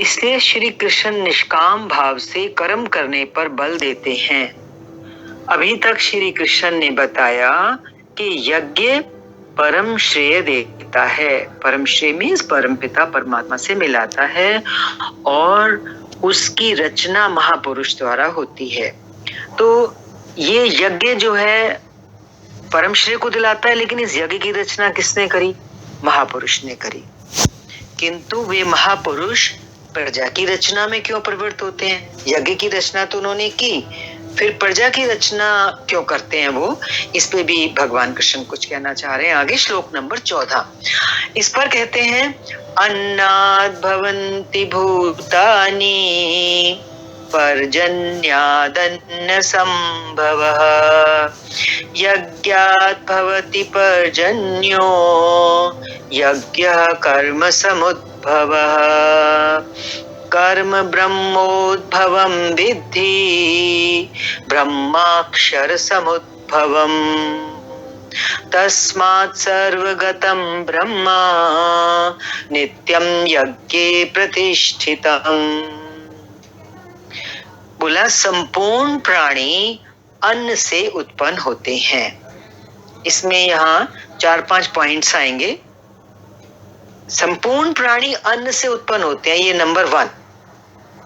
इसलिए श्री कृष्ण निष्काम भाव से कर्म करने पर बल देते हैं। अभी तक श्री कृष्ण ने बताया कि यज्ञ परम श्रेय देता है। परम श्रेय मीन्स परम पिता परमात्मा से मिलाता है और उसकी रचना महापुरुष द्वारा होती है। तो ये यज्ञ जो है परम श्रेय को दिलाता है, लेकिन इस यज्ञ की रचना किसने करी? महापुरुष ने करी। किंतु वे महापुरुष प्रजा की रचना में क्यों प्रवृत्त होते हैं? यज्ञ की रचना तो उन्होंने की, फिर प्रजा की रचना क्यों करते हैं वो? इस पे भी भगवान कृष्ण कुछ कहना चाह रहे हैं। आगे श्लोक नंबर 14 इस पर कहते हैं, अन्नाद् भवन्ति भूतानि पर्जन्यादन्न संभवः यज्ञात् भवति पर्जन्यो यज्ञः कर्म समुद्भवः कर्म ब्रह्मोद्भवं विद्धि ब्रह्माक्षर समुद्भवम् तस्मात् सर्वगतं ब्रह्मा नित्यं यज्ञे प्रतिष्ठितम्। बोला संपूर्ण प्राणी अन्न से उत्पन्न होते हैं। इसमें यहाँ 4-5 पॉइंट्स आएंगे। संपूर्ण प्राणी अन्न से उत्पन्न होते हैं, ये नंबर 1।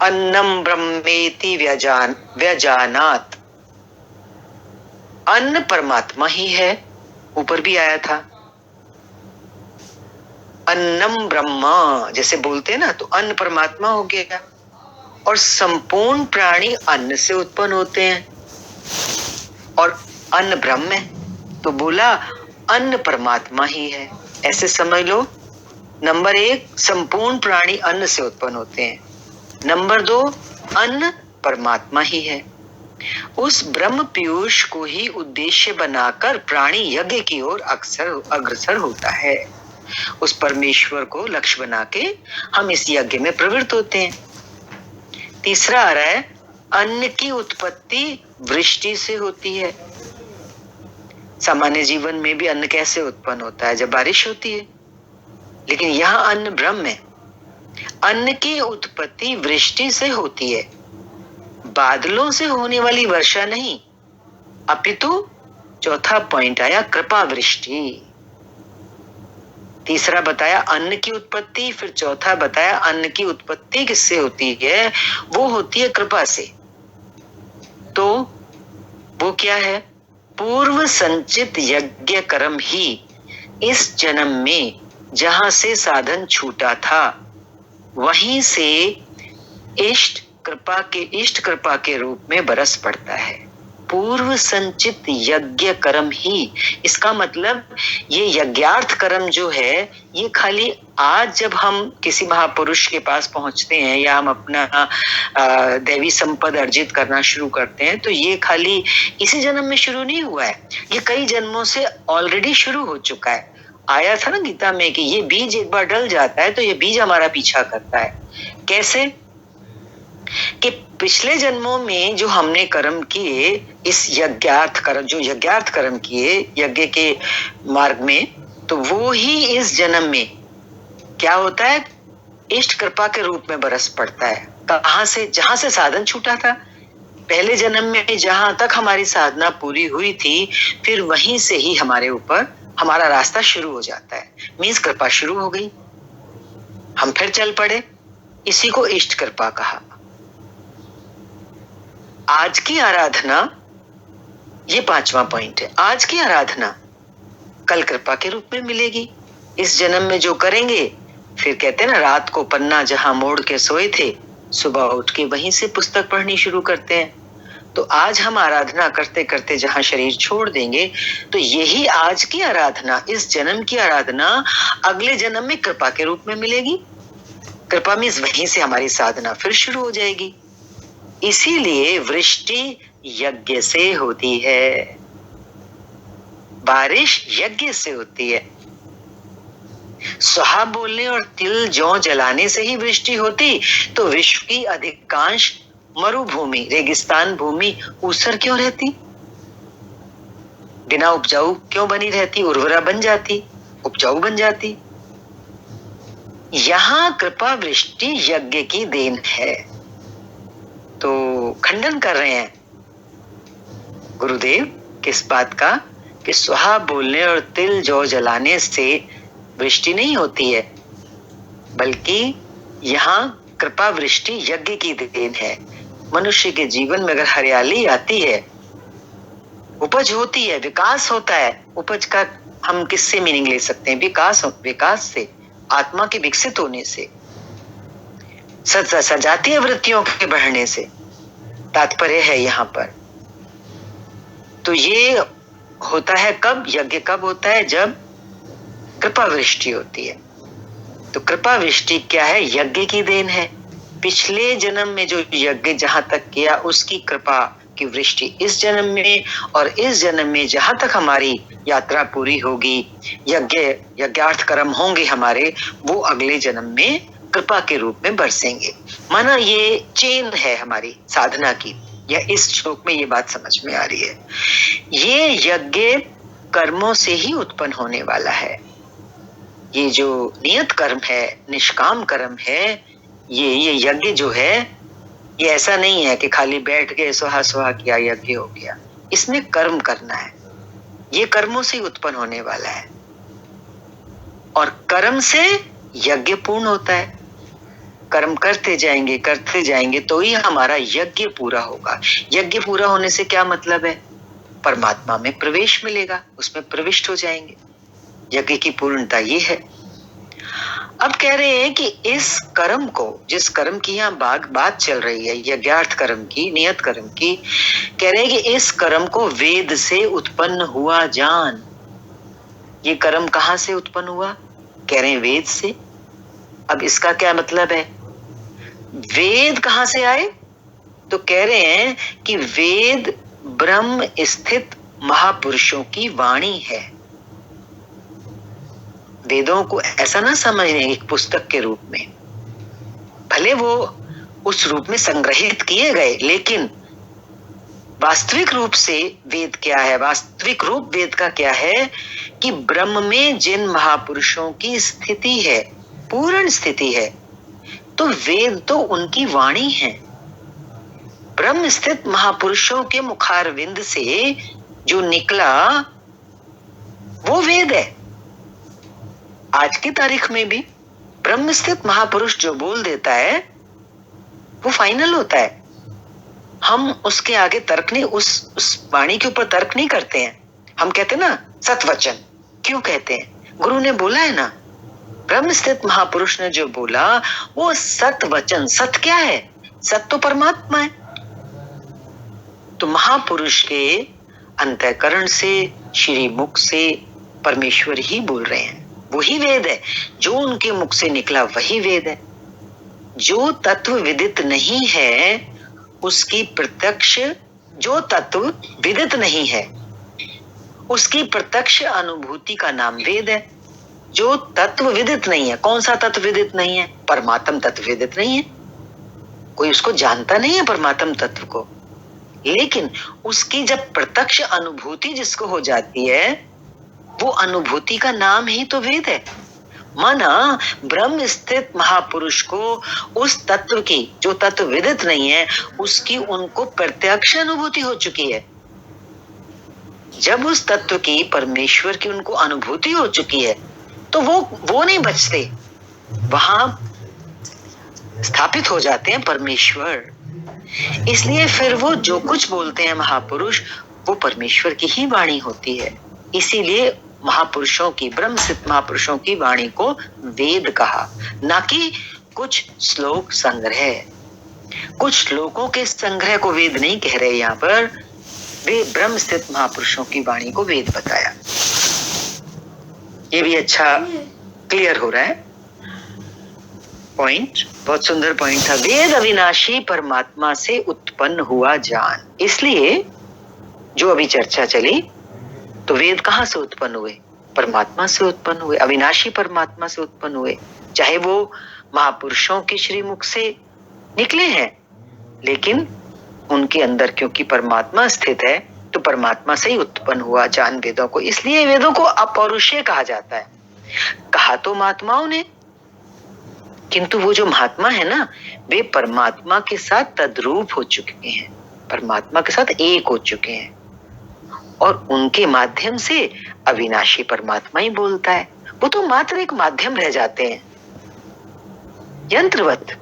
अन्नम ब्रह्मेति व्यजानात। अन्न परमात्मा ही है, ऊपर भी आया था। अन्नम ब्रह्मा जैसे बोलते हैं ना, तो अन्न परमात्मा हो गया। और संपूर्ण प्राणी अन्न से उत्पन्न होते हैं और अन्न ब्रह्म है, तो बोला अन्न परमात्मा ही है। ऐसे समझ लो, नंबर 1 संपूर्ण प्राणी अन्न से उत्पन्न होते हैं। नंबर 2 अन्न परमात्मा ही है। उस ब्रह्म पीयूष को ही उद्देश्य बनाकर प्राणी यज्ञ की ओर अग्रसर होता है। उस परमेश्वर को लक्ष्य बना के हम इस यज्ञ में प्रवृत्त होते हैं। तीसरा आ रहा है, अन्न की उत्पत्ति वृष्टि से होती है। सामान्य जीवन में भी अन्न कैसे उत्पन्न होता है? जब बारिश होती है। लेकिन यहाँ अन्न ब्रह्म है। अन्न की उत्पत्ति वृष्टि से होती है, बादलों से होने वाली वर्षा नहीं, अपितु चौथा पॉइंट आया कृपा वृष्टि। तीसरा बताया अन्न की उत्पत्ति, फिर चौथा बताया अन्न की उत्पत्ति किससे होती है? वो होती है कृपा से। तो वो क्या है? पूर्व संचित यज्ञ कर्म ही इस जन्म में जहां से साधन छूटा था, वहीं से इष्ट कृपा के रूप में बरस पड़ता है। पूर्व संचित यज्ञ कर्म ही, इसका मतलब ये यज्ञार्थ कर्म जो है, ये खाली आज जब हम किसी महापुरुष के पास पहुंचते हैं या हम अपना दैवी संपद अर्जित करना शुरू करते हैं, तो ये खाली इसी जन्म में शुरू नहीं हुआ है, ये कई जन्मों से ऑलरेडी शुरू हो चुका है। आया था ना गीता में कि ये बीज एक बार डल जाता है तो ये बीज हमारा पीछा करता है। कैसे? कि पिछले जन्मों में जो हमने कर्म किए, इस यज्ञार्थ कर्म किए यज्ञ के मार्ग में, तो वो ही इस जन्म में क्या होता है? इष्ट कृपा के रूप में बरस पड़ता है। कहां से? जहां से साधन छूटा था। पहले जन्म में जहां तक हमारी साधना पूरी हुई थी, फिर वहीं से ही हमारे ऊपर हमारा रास्ता शुरू हो जाता है। मीन्स कृपा शुरू हो गई, हम फिर चल पड़े। इसी को इष्ट कृपा कहा। आज की आराधना, ये 5वां पॉइंट है। आज की आराधना कल कृपा के रूप में मिलेगी। इस जन्म में जो करेंगे, फिर कहते हैं ना, रात को पन्ना जहां मोड़ के सोए थे, सुबह उठ के वहीं से पुस्तक पढ़नी शुरू करते हैं। तो आज हम आराधना करते करते जहां शरीर छोड़ देंगे, तो यही आज की आराधना, इस जन्म की आराधना अगले जन्म में कृपा के रूप में मिलेगी। कृपा मीन्स वहीं से हमारी साधना फिर शुरू हो जाएगी। इसीलिए वृष्टि यज्ञ से होती है, बारिश यज्ञ से होती है। सुहा बोलने और तिल जौ जलाने से ही वृष्टि होती, तो विश्व की अधिकांश मरुभूमि, रेगिस्तान भूमि ऊसर क्यों रहती? बिना उपजाऊ क्यों बनी रहती? उर्वरा बन जाती, उपजाऊ बन जाती। यहाँ कृपा वृष्टि यज्ञ की देन है। तो खंडन कर रहे हैं गुरुदेव किस बात का कि सुहा बोलने और तिल जौ जलाने से वृष्टि नहीं होती है, बल्कि यहाँ कृपा वृष्टि यज्ञ की देन है। मनुष्य के जीवन में अगर हरियाली आती है, उपज होती है, विकास होता है। उपज का हम किससे मीनिंग ले सकते हैं? विकास से, आत्मा के विकसित होने से, सजातीय वृत्तियों के बढ़ने से तात्पर्य है यहाँ पर। तो ये होता है कब? यज्ञ कब होता है? जब कृपा वृष्टि होती है। तो कृपा वृष्टि क्या है? यज्ञ की देन है। पिछले जन्म में जो यज्ञ जहां तक किया उसकी कृपा की वृष्टि इस जन्म में, और इस जन्म में जहां तक हमारी यात्रा पूरी होगी, यज्ञार्थ कर्म होंगे हमारे, वो अगले जन्म में कृपा के रूप में बरसेंगे। माना ये चेन है हमारी साधना की, या इस श्लोक में ये बात समझ में आ रही है। ये यज्ञ कर्मों से ही उत्पन्न होने वाला है। ये जो नियत कर्म है, निष्काम कर्म है, ये यज्ञ जो है, ये ऐसा नहीं है कि खाली बैठ के सुहा सुहा किया यज्ञ हो गया। इसमें कर्म करना है। ये कर्मों से उत्पन्न होने वाला है, और कर्म से यज्ञ पूर्ण होता है। कर्म करते जाएंगे तो ही हमारा यज्ञ पूरा होगा। यज्ञ पूरा होने से क्या मतलब है? परमात्मा में प्रवेश मिलेगा, उसमें प्रविष्ट हो जाएंगे। यज्ञ की पूर्णता ये है। अब कह रहे हैं कि इस कर्म को, जिस कर्म की यहाँ बात चल रही है, यज्ञार्थ कर्म की, नियत कर्म की, कह रहे हैं कि इस कर्म को वेद से उत्पन्न हुआ जान। ये कर्म कहाँ से उत्पन्न हुआ? कह रहे हैं वेद से। अब इसका क्या मतलब है? वेद कहाँ से आए? तो कह रहे हैं कि वेद ब्रह्म स्थित महापुरुषों की वाणी है। वेदों को ऐसा ना समझने एक पुस्तक के रूप में, भले वो उस रूप में संग्रहित किए गए, लेकिन वास्तविक रूप से वेद क्या है? वास्तविक रूप वेद का क्या है कि ब्रह्म में जिन महापुरुषों की स्थिति है, पूर्ण स्थिति है, तो वेद तो उनकी वाणी है। ब्रह्म स्थित महापुरुषों के मुखारविंद से जो निकला वो वेद है। आज की तारीख में भी ब्रह्म स्थित महापुरुष जो बोल देता है वो फाइनल होता है। हम उसके आगे तर्क नहीं, उस वाणी के ऊपर तर्क नहीं करते हैं। हम कहते हैं ना सतवचन। क्यों कहते हैं? गुरु ने बोला है ना, ब्रह्म स्थित महापुरुष ने जो बोला वो सतवचन। सत क्या है? सत तो परमात्मा है। तो महापुरुष के अंतःकरण से, श्री मुख से परमेश्वर ही बोल रहे हैं। वही वेद है। जो उनके मुख से निकला वही वेद है। जो तत्व विदित नहीं है उसकी प्रत्यक्ष, जो तत्व विदित नहीं है उसकी प्रत्यक्ष अनुभूति का नाम वेद है। जो तत्व विदित नहीं है, कौन सा तत्व विदित नहीं है? परमात्म तत्व विदित नहीं है। कोई उसको जानता नहीं है परमात्म तत्व को, लेकिन उसकी जब प्रत्यक्ष अनुभूति जिसको हो जाती है, वो अनुभूति का नाम ही तो वेद है। माना ब्रह्म स्थित महापुरुष को उस तत्व की, जो तत्व विदित नहीं है, उसकी उनको प्रत्यक्ष अनुभूति हो चुकी है। जब उस तत्व की, परमेश्वर की उनको अनुभूति हो चुकी है, तो वो नहीं बचते, वहां स्थापित हो जाते हैं परमेश्वर। इसलिए फिर वो जो कुछ बोलते हैं महापुरुष, वो परमेश्वर की ही वाणी होती है। इसीलिए महापुरुषों की, ब्रह्म स्थित महापुरुषों की वाणी को वेद कहा, ना कि कुछ श्लोक संग्रह। कुछ श्लोकों के संग्रह को वेद नहीं कह रहे यहाँ पर, वे ब्रह्म स्थित महापुरुषों की वाणी को वेद बताया। ये भी अच्छा क्लियर हो रहा है पॉइंट। बहुत सुंदर पॉइंट था। वेद अविनाशी परमात्मा से उत्पन्न हुआ जान। इसलिए जो अभी चर्चा चली, तो वेद कहाँ से उत्पन्न हुए? परमात्मा से उत्पन्न हुए, अविनाशी परमात्मा से उत्पन्न हुए। चाहे वो महापुरुषों के श्रीमुख से निकले हैं, लेकिन उनके अंदर क्योंकि परमात्मा स्थित है, तो परमात्मा से ही उत्पन्न हुआ जान वेदों को। इसलिए वेदों को अपौरुषेय कहा जाता है। कहा तो महात्माओं ने, किंतु वो जो महात्मा है ना, वे परमात्मा के साथ तद्रूप हो चुके हैं, परमात्मा के साथ एक हो चुके हैं, और उनके माध्यम से अविनाशी परमात्मा ही बोलता है। वो तो मात्र एक माध्यम रह जाते हैं, यंत्रवत।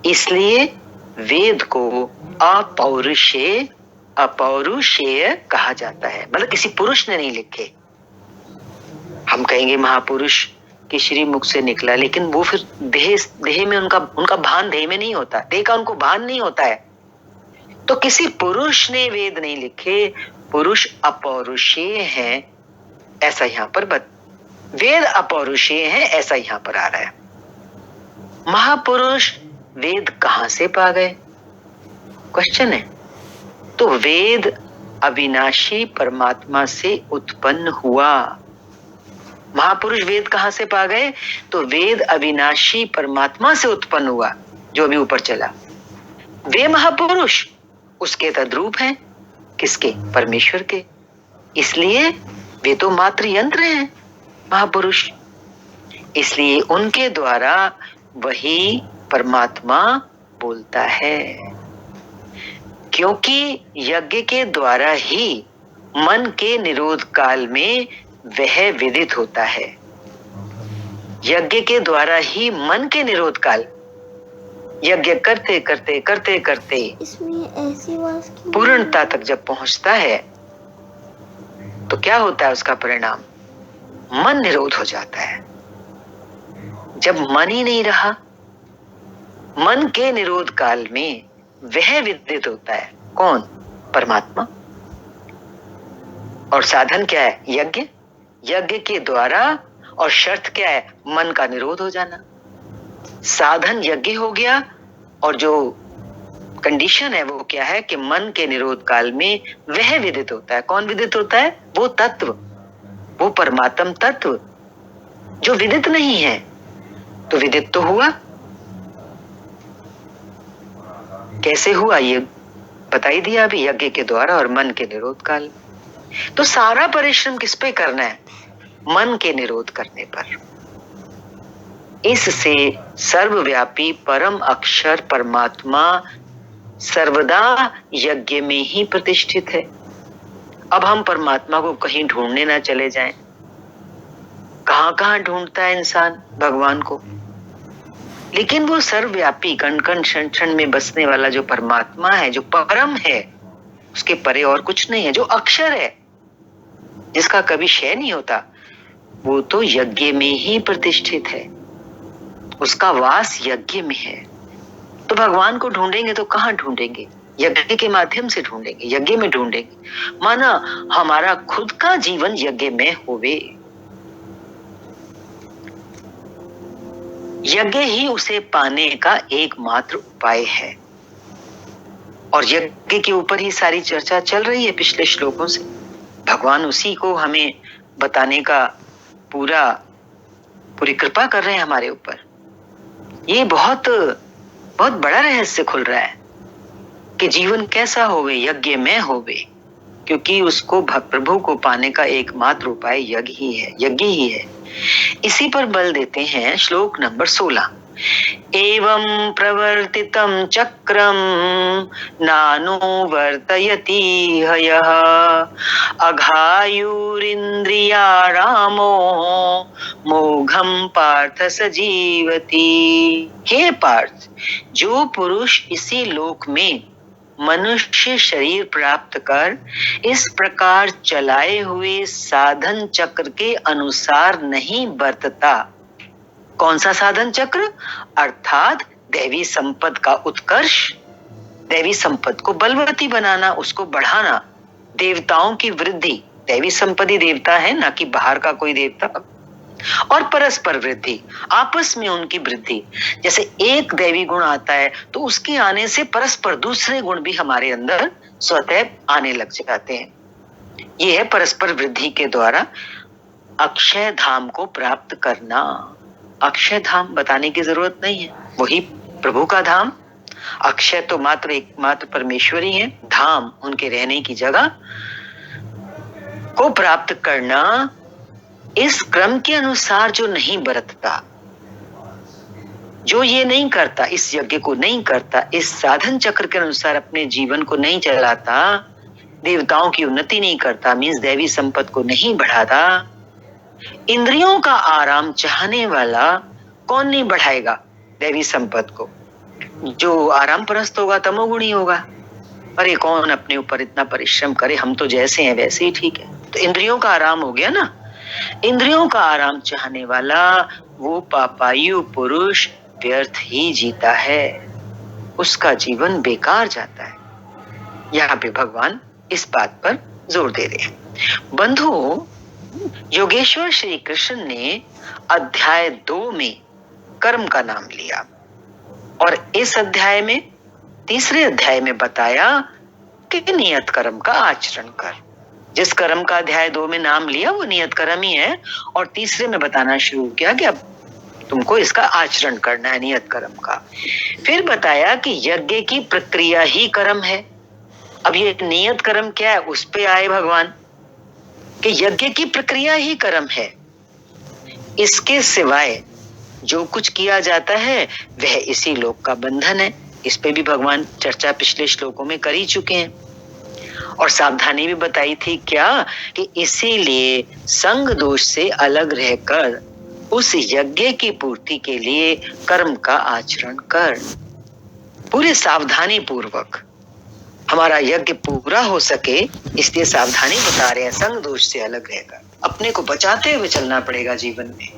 इसलिए वेद को अपौरुषेय कहा जाता है, मतलब किसी पुरुष ने नहीं लिखे। हम कहेंगे महापुरुष के श्री मुख से निकला, लेकिन वो फिर देह में उनका भान देह में नहीं होता, देह का उनको भान नहीं होता है। तो किसी पुरुष ने वेद नहीं लिखे, पुरुष अपौरुषेय है, ऐसा यहां पर वेद अपौरुषेय है, ऐसा यहां पर आ रहा है। महापुरुष वेद कहां से पा गए, क्वेश्चन है। तो वेद अविनाशी परमात्मा से उत्पन्न हुआ। महापुरुष वेद कहां से पा गए, तो वेद अविनाशी परमात्मा से उत्पन्न हुआ, जो अभी ऊपर चला। वे महापुरुष उसके तद्रूप हैं, किसके, परमेश्वर के। इसलिए वे तो मात्र यंत्र हैं महापुरुष, इसलिए उनके द्वारा वही परमात्मा बोलता है। क्योंकि यज्ञ के द्वारा ही मन के निरोध काल में वह विदित होता है। यज्ञ के द्वारा ही मन के निरोध काल, यज्ञ करते करते करते करते इसमें ऐसी पूर्णता तक जब पहुंचता है, तो क्या होता है उसका परिणाम, मन निरोध हो जाता है। जब मन ही नहीं रहा, मन के निरोध काल में वह विदित होता है, कौन, परमात्मा। और साधन क्या है, यज्ञ। यज्ञ के द्वारा, और शर्त क्या है, मन का निरोध हो जाना। साधन यज्ञ हो गया, और जो कंडीशन है वो क्या है कि मन के निरोध काल में वह विदित होता है। कौन विदित होता है, वो तत्व, वो परमात्म तत्व जो विदित नहीं है। तो विदित तो हुआ, कैसे हुआ ये बता ही दिया अभी, यज्ञ के द्वारा और मन के निरोध काल। तो सारा परिश्रम किस पे करना है, मन के निरोध करने पर। इससे सर्वव्यापी परम अक्षर परमात्मा सर्वदा यज्ञ में ही प्रतिष्ठित है। अब हम परमात्मा को कहीं ढूंढने ना चले जाएं। कहां कहां ढूंढता है इंसान भगवान को, लेकिन वो सर्वव्यापी कण कण क्षण क्षण में बसने वाला जो परमात्मा है, जो परम है, उसके परे और कुछ नहीं है, जो अक्षर है, जिसका कभी क्षय नहीं होता, वो तो यज्ञ में ही प्रतिष्ठित है। उसका वास यज्ञ में है। तो भगवान को ढूंढेंगे तो कहां ढूंढेंगे, यज्ञ के माध्यम से ढूंढेंगे, यज्ञ में ढूंढेंगे। माना हमारा खुद का जीवन यज्ञ में होवे, यज्ञ ही उसे पाने का एकमात्र उपाय है। और यज्ञ के ऊपर ही सारी चर्चा चल रही है पिछले श्लोकों से। भगवान उसी को हमें बताने का पूरी कृपा कर रहे हैं हमारे ऊपर। ये बहुत बहुत बड़ा रहस्य खुल रहा है कि जीवन कैसा होवे, यज्ञ में होवे, क्योंकि उसको प्रभु को पाने का एकमात्र उपाय यज्ञ ही है, यज्ञ ही है। इसी पर बल देते हैं श्लोक नंबर 16। एवं प्रवर्तितं चक्रम नानो वर्तयति हयः अघायुरिन्द्रियारामो मोघम पार्थ सजीवति। हे पार्थ, जो पुरुष इसी लोक में मनुष्य शरीर प्राप्त कर इस प्रकार चलाए हुए साधन चक्र के अनुसार नहीं बरतता। कौन सा साधन चक्र, अर्थात दैवी संपद का उत्कर्ष, दैवी संपद को बलवती बनाना, उसको बढ़ाना, देवताओं की वृद्धि, दैवी संपत्ति देवता है ना कि बाहर का कोई देवता, और परस्पर वृद्धि, आपस में उनकी वृद्धि। जैसे एक दैवी गुण आता है तो उसके आने से परस्पर दूसरे गुण भी हमारे अंदर स्वतः आने लग जाते हैं। यह है परस्पर वृद्धि के द्वारा अक्षय धाम को प्राप्त करना। अक्षय धाम बताने की जरूरत नहीं है, वही प्रभु का धाम। अक्षय तो मात्र एकमात्र परमेश्वर ही है, धाम उनके रहने की जगह को प्राप्त करना। इस क्रम के अनुसार जो नहीं बरतता, जो ये नहीं करता, इस यज्ञ को नहीं करता, इस साधन चक्र के अनुसार अपने जीवन को नहीं चलाता, देवताओं की उन्नति नहीं करता, मीन्स दैवी संपत्ति को नहीं बढ़ाता, इंद्रियों का आराम चाहने वाला कौन नहीं बढ़ाएगा दैवी संपत्ति को? जो आराम परस्त होगा तमोगुणी होगा। अरे कौन अपने ऊपर इतना परिश्रम करे, हम तो जैसे हैं वैसे ही ठीक है। तो इंद्रियों का आराम हो गया ना। इंद्रियों का आराम चाहने वाला वो पापायु पुरुष व्यर्थ ही जीता है, उसका जीवन बेकार जाता है। यहाँ पे भगवान इस बात पर जोर दे रहे हैं। बंधु, योगेश्वर श्री कृष्ण ने अध्याय 2 में कर्म का नाम लिया और इस अध्याय में, तीसरे अध्याय में बताया कि नियत कर्म का आचरण कर। जिस कर्म का अध्याय 2 में नाम लिया वो नियत कर्म ही है, और तीसरे में बताना शुरू किया कि अब तुमको इसका आचरण करना है, नियत कर्म का। फिर बताया कि यज्ञ की प्रक्रिया ही कर्म है। अब ये नियत कर्म क्या है उस पे आए भगवान कि यज्ञ की प्रक्रिया ही कर्म है, इसके सिवाय जो कुछ किया जाता है वह इसी लोक का बंधन है। इस पे भी भगवान चर्चा पिछले श्लोकों में कर ही चुके हैं और सावधानी भी बताई थी क्या कि इसीलिए संग दोष से अलग रहकर उस यज्ञ की पूर्ति के लिए कर्म का आचरण कर। पूरे सावधानी पूर्वक हमारा यज्ञ पूरा हो सके इसलिए सावधानी बता रहे हैं। संग दोष से अलग रहकर अपने को बचाते हुए चलना पड़ेगा जीवन में,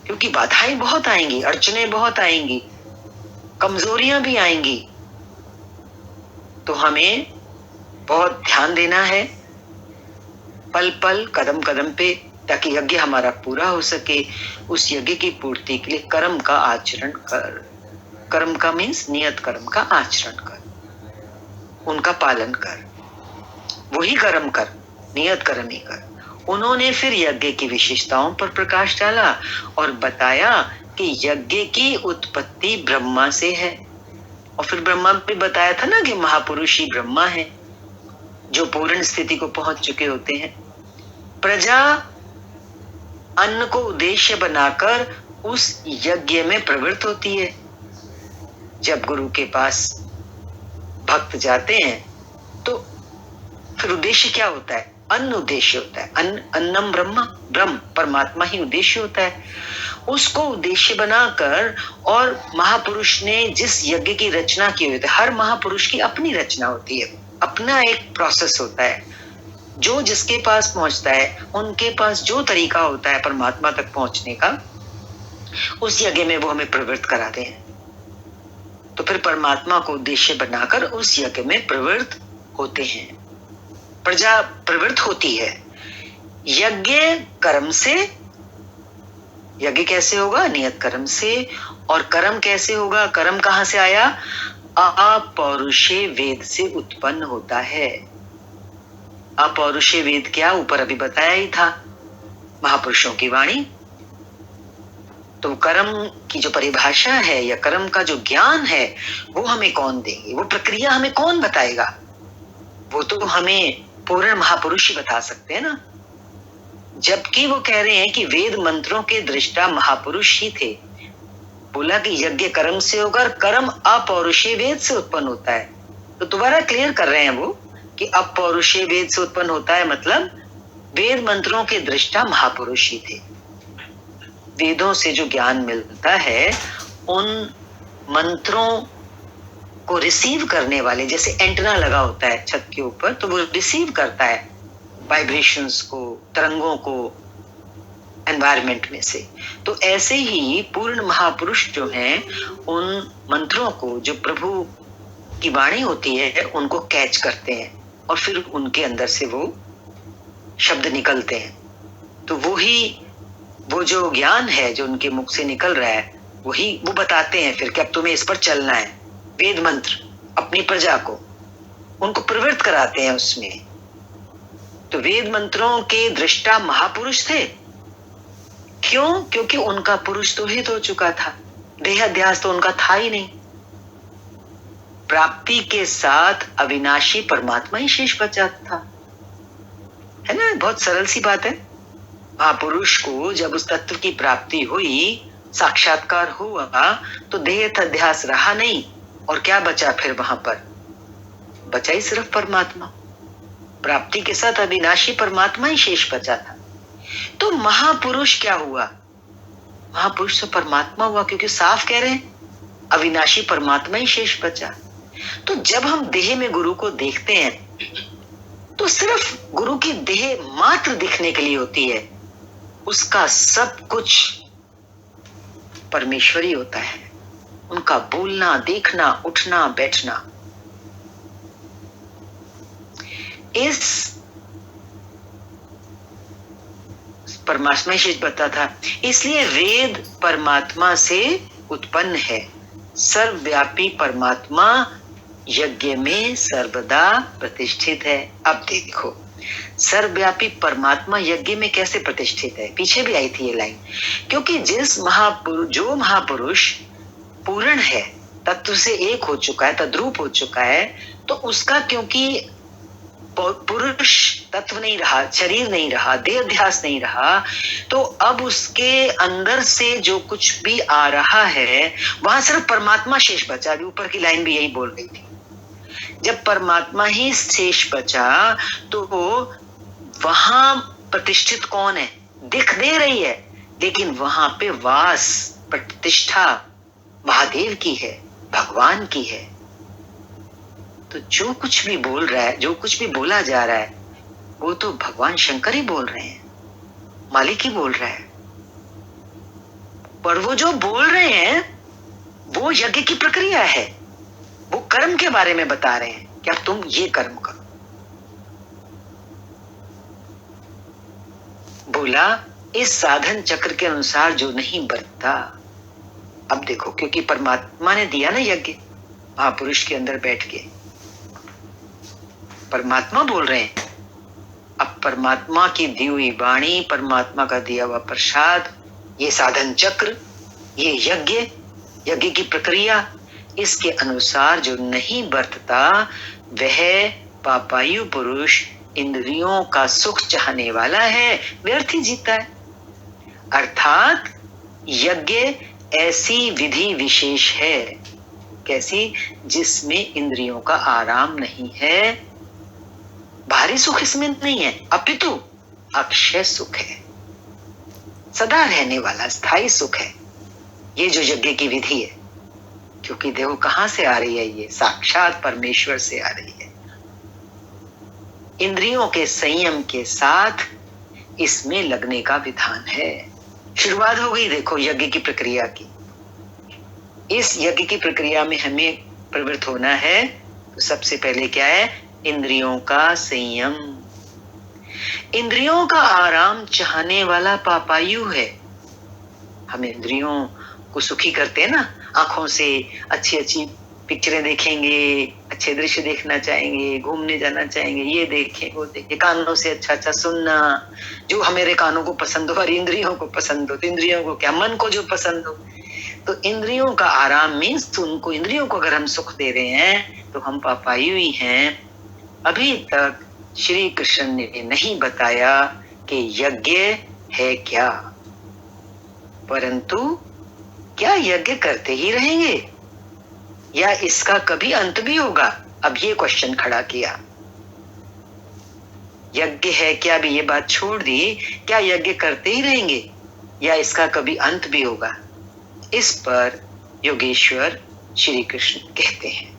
क्योंकि बाधाएं बहुत आएंगी, अड़चने बहुत आएंगी, कमजोरियां भी आएंगी। तो हमें बहुत ध्यान देना है पल पल, कदम कदम पे, ताकि यज्ञ हमारा पूरा हो सके। उस यज्ञ की पूर्ति के लिए कर्म का आचरण कर। कर्म का मीन्स नियत कर्म का आचरण कर, उनका पालन कर, वही कर्म कर, नियत कर्म ही कर। उन्होंने फिर यज्ञ की विशेषताओं पर प्रकाश डाला और बताया कि यज्ञ की उत्पत्ति ब्रह्मा से है। और फिर ब्रह्मा भी बताया था ना कि महापुरुष ही ब्रह्मा है जो पूर्ण स्थिति को पहुंच चुके होते हैं। प्रजा अन्न को उद्देश्य बनाकर उस यज्ञ में प्रवृत्त होती है। जब गुरु के पास भक्त जाते हैं तो फिर उद्देश्य क्या होता है? अन्न उद्देश्य होता है। अन्नम ब्रह्म, ब्रह्म परमात्मा ही उद्देश्य होता है। उसको उद्देश्य बनाकर, और महापुरुष ने जिस यज्ञ की रचना की हुई है, हर महापुरुष की अपनी रचना होती है, अपना एक प्रोसेस होता है। जो जिसके पास पहुंचता है उनके पास जो तरीका होता है परमात्मा तक पहुंचने का, उस यज्ञ में वो हमें प्रवृत्त कराते हैं। तो फिर परमात्मा को उद्देश्य बनाकर उस यज्ञ में प्रवृत्त होते हैं। प्रजा प्रवृत्त होती है यज्ञ कर्म से। यज्ञ कैसे होगा? नियत कर्म से। और कर्म कैसे होगा? कर्म कहां से आया? अपौरुषे वेद से उत्पन्न होता है। अपौरुषे वेद क्या? ऊपर अभी बताया ही था, महापुरुषों की वाणी। तो कर्म की जो परिभाषा है या कर्म का जो ज्ञान है वो हमें कौन देंगे? वो प्रक्रिया हमें कौन बताएगा? वो तो हमें पूर्ण महापुरुष ही बता सकते हैं ना। जबकि वो कह रहे हैं कि वेद मंत्रों के दृष्टा महापुरुष ही थे। बोला कि यज्ञ कर्म से होगा और कर्म अपौरुषीय वेद से उत्पन्न होता है। तो दोबारा क्लियर कर रहे हैं वो कि अपौरुषीय वेद से उत्पन्न होता है, मतलब वेद मंत्रों के दृष्टा महापुरुष ही थे। वेदों से जो ज्ञान मिलता है उन मंत्रों को रिसीव करने वाले, जैसे एंटेना लगा होता है छत के ऊपर, तो वो रिसीव करता है वाइब्रेशंस को, तरंगों को एनवायरनमेंट में से। तो ऐसे ही पूर्ण महापुरुष जो हैं उन मंत्रों को, जो प्रभु की वाणी होती है, उनको कैच करते हैं और फिर उनके अंदर से वो शब्द निकलते हैं। तो वो जो ज्ञान है जो उनके मुख से निकल रहा है वही वो बताते हैं फिर कि अब तुम्हें इस पर चलना है। वेद मंत्र अपनी प्रजा को, उनको प्रवृत्त कराते हैं उसमें। तो वेद मंत्रों के दृष्टा महापुरुष थे। क्यों? क्योंकि उनका पुरुष तो हित हो चुका था, देहाध्यास तो उनका था ही नहीं। प्राप्ति के साथ अविनाशी परमात्मा ही शेष बचा था, है ना। बहुत सरल सी बात है। महापुरुष को जब उस तत्व की प्राप्ति हुई, साक्षात्कार हुआ तो देह अध्यास रहा नहीं, और क्या बचा फिर वहां पर? बचा ही सिर्फ परमात्मा। प्राप्ति के साथ अविनाशी परमात्मा ही शेष बचा था। तो महापुरुष क्या हुआ? महापुरुष तो परमात्मा हुआ, क्योंकि साफ कह रहे हैं अविनाशी परमात्मा ही शेष बचा। तो जब हम देह में गुरु को देखते हैं तो सिर्फ गुरु की देह मात्र दिखने के लिए होती है, उसका सब कुछ परमेश्वरी होता है। उनका बोलना, देखना, उठना, बैठना। इस परमात्मा शेष बता था, इसलिए वेद परमात्मा से उत्पन्न है। सर्वव्यापी परमात्मा यज्ञ में सर्वदा प्रतिष्ठित है। अब देखो, सर्वव्यापी परमात्मा यज्ञ में कैसे प्रतिष्ठित है? पीछे भी आई थी ये लाइन। क्योंकि जो महापुरुष पूर्ण है, तत्व से एक हो चुका है, तद्रूप हो चुका है, तो उसका क्योंकि पुरुष तत्व नहीं रहा, शरीर नहीं रहा, देह अध्यास नहीं रहा, तो अब उसके अंदर से जो कुछ भी आ रहा है वहां सिर्फ परमात्मा शेष बचा। अभी ऊपर की लाइन भी यही बोल रही थी। जब परमात्मा ही शेष बचा तो वहां प्रतिष्ठित कौन है? दिख दे रही है, लेकिन वहां पे वास, प्रतिष्ठा महादेव की है, भगवान की है। तो जो कुछ भी बोल रहा है, जो कुछ भी बोला जा रहा है, वो तो भगवान शंकर ही बोल रहे हैं, मालिक ही बोल रहा है। पर वो जो बोल रहे हैं वो यज्ञ की प्रक्रिया है, वो कर्म के बारे में बता रहे हैं कि अब तुम ये कर्म करो। बोला इस साधन चक्र के अनुसार जो नहीं बरतता। अब देखो, क्योंकि परमात्मा ने दिया ना यज्ञ, महापुरुष के अंदर बैठ के परमात्मा बोल रहे हैं। अब परमात्मा की दी हुई वाणी, परमात्मा का दिया हुआ प्रसाद, ये साधन चक्र, ये यज्ञ की प्रक्रिया, इसके अनुसार जो नहीं बरतता वह पापायु पुरुष इंद्रियों का सुख चाहने वाला है, व्यर्थ ही जीता है। अर्थात यज्ञ ऐसी विधि विशेष है, कैसी? जिसमें इंद्रियों का आराम नहीं है, भारी सुख इसमें नहीं है, अपितु अक्षय सुख है, सदा रहने वाला स्थायी सुख है। ये जो यज्ञ की विधि है, क्योंकि देखो कहां से आ रही है? ये साक्षात परमेश्वर से आ रही है। इंद्रियों के संयम के साथ इसमें लगने का विधान है। शुरुआत हो गई देखो यज्ञ की प्रक्रिया की। इस यज्ञ की प्रक्रिया में हमें प्रवृत्त होना है, तो सबसे पहले क्या है? इंद्रियों का संयम। इंद्रियों का आराम चाहने वाला पापायु है। हम इंद्रियों को सुखी करते हैं ना, आंखों से अच्छी अच्छी पिक्चरें देखेंगे, अच्छे दृश्य देखना चाहेंगे, घूमने जाना चाहेंगे, ये देखें वो देखें, कानों से अच्छा अच्छा सुनना, जो हमारे कानों को पसंद हो और इंद्रियों को पसंद हो। तो इंद्रियों को क्या? मन को जो पसंद हो। तो इंद्रियों का आराम मीन्स उनको, इंद्रियों को अगर हम सुख दे रहे हैं तो हम पापायु ही हैं। अभी तक श्री कृष्ण ने नहीं बताया कि यज्ञ है क्या, परंतु क्या यज्ञ करते ही रहेंगे या इसका कभी अंत भी होगा? अब ये क्वेश्चन खड़ा किया। यज्ञ है क्या, भी ये बात छोड़ दी, क्या यज्ञ करते ही रहेंगे या इसका कभी अंत भी होगा? इस पर योगेश्वर श्री कृष्ण कहते हैं,